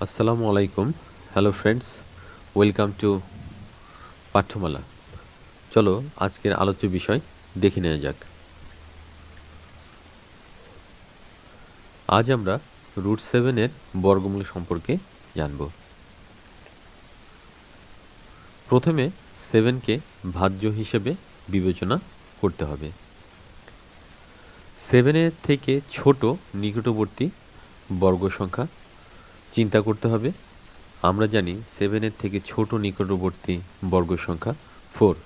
আসসালামু আলাইকুম। Hello friends, welcome to Pathyamala. চলো আজকের আলোচ্য বিষয় দেখে নেওয়া যাক। আজ আমরা রুট 7 এর বর্গমূল সম্পর্কে জানব। প্রথমে 7 কে ভাজ্য হিসেবে বিবেচনা করতে হবে। 7 এর থেকে ছোট নিকটবর্তী বর্গ সংখ্যা চিন্তা করতে হবে। আমরা জানি 7 এর থেকে ছোট নিকটবর্তী বর্গ সংখ্যা 4।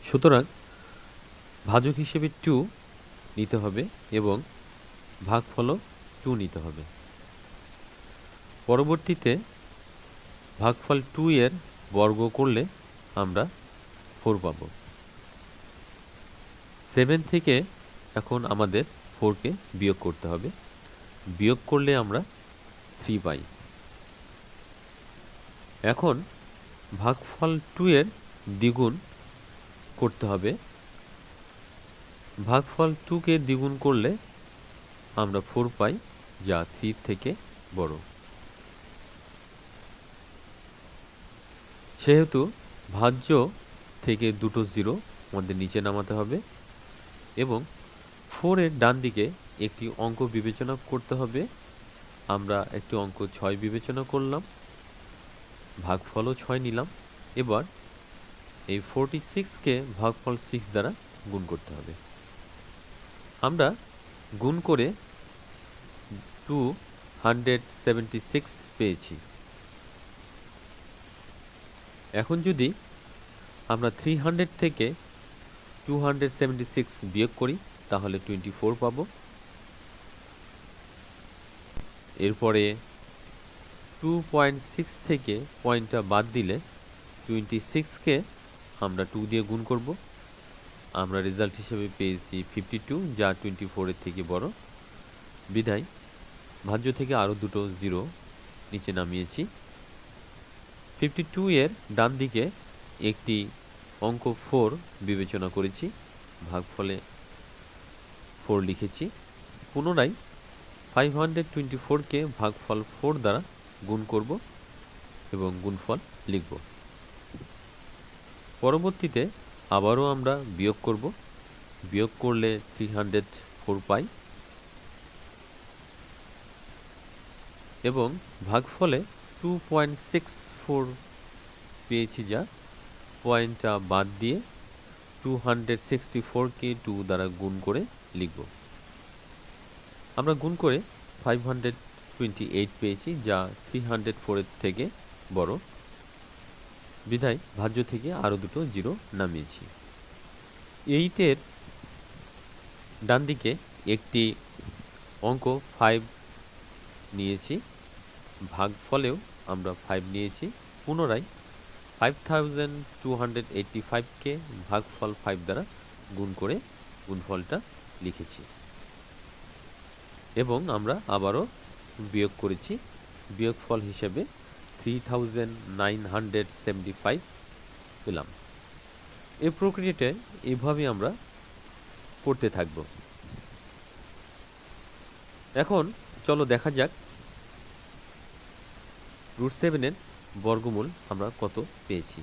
সুতরাং ভাজক হিসেবে 2 নিতে হবে এবং ভাগফলও 2 নিতে হবে। পরবর্তীতে ভাগফল 2 এর বর্গ করলে আমরা 4 পাব। 7 থেকে এখন আমাদের 4 কে বিয়োগ করতে হবে। বিয়োগ করলে আমরা 3 পাই। এখন ভাগফল 2 এর দ্বিগুণ করতে হবে। ভাগফল 2 কে দ্বিগুণ করলে আমরা 4 পাই, যা 3 থেকে বড়। সেহেতু ভাজ্য থেকে দুটো 0 আমাদের নিচে নামাতে হবে এবং 4 এর ডান দিকে একটি অঙ্ক বিবেচনা করতে হবে। আমরা একটি অঙ্ক 6 বিবেচনা করলাম, ভাগফলও 6 নিলাম। এবার এই 46 কে ভাগফল 6 দ্বারা গুণ করতে হবে। আমরা গুণ করে 276 পেয়েছি। এখন যদি আমরা 300 থেকে 276 বিয়োগ করি তাহলে 24 পাব। এরপরে 2.6 থেকে পয়েন্টটা বাদ দিলে 26 কে আমরা 2 দিয়ে গুণ করব। আমরা রেজাল্ট হিসেবে পেয়েছি 52, যা 24 এর থেকে বড়। বিধায় ভাজ্য থেকে আরো দুটো 0 নিচে নামিয়েছি। 52 এর ডান দিকে একটি অঙ্ক 4 বিবেচনা করেছি, ভাগফলে 4 লিখেছি। পুনরায় 524 কে ভাগফল 4 দ্বারা গুণ করব এবং গুণফল লিখব। পরবর্তীতে আবারও আমরা বিয়োগ করব। বিয়োগ করলে 304 পাই এবং ভাগফলে 2.64 পেয়েছি, যা পয়েন্টটা বাদ দিয়ে 264 কে 2 দ্বারা গুণ করে লিখব। আমরা গুণ করে 528 পেয়েছি, যা 304 এর থেকে বড়। বিধায় ভাজ্য থেকে আরো দুটো 0 নামিয়েছি। 8 এর ডান দিকে একটি অঙ্ক 5 নিয়েছি, ভাগফলেও আমরা 5 নিয়েছি। পুনরায় 5285 কে ভাগফল 5 দ্বারা গুণ করে গুণফলটা লিখেছি এবং আমরা আবারও বিয়োগ করেছি। বিয়োগফল হিসেবে 3975 পেলাম। এই প্রক্রিয়াটা এইভাবে আমরা করতে থাকব। এখন চলো দেখা যাক রুট 7 এর বর্গমূল আমরা কত পেয়েছি।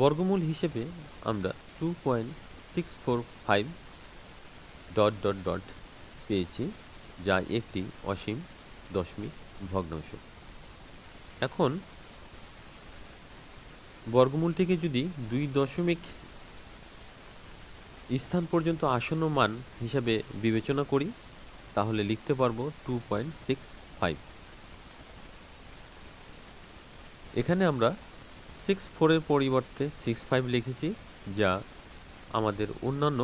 বর্গমূল হিসেবে আমরা 2.645 ডট ডট ডট পেয়েছি, যা একটি অসীম দশমিক ভগ্নাংশ। এখন বর্গমূলটিকে যদি 2 দশমিক স্থান পর্যন্ত আসন্ন মান হিসাবে বিবেচনা করি তাহলে লিখতে পারবো 2.65। এখানে আমরা 64 এর পরিবর্তে 65 লিখেছি, যা আমাদের অন্যান্য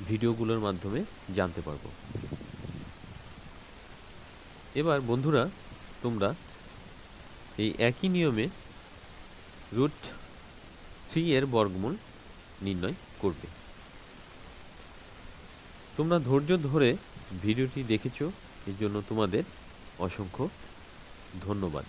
ভিডিওগুলোর মাধ্যমে জানতে পারবো। এবার বন্ধুরা, তোমরা এই একই নিয়মে রুট 3 এর বর্গমূল নির্ণয় করবে। তোমরা ধৈর্য ধরে ভিডিওটি দেখেছো, এর জন্য তোমাদের অসংখ্য ধন্যবাদ।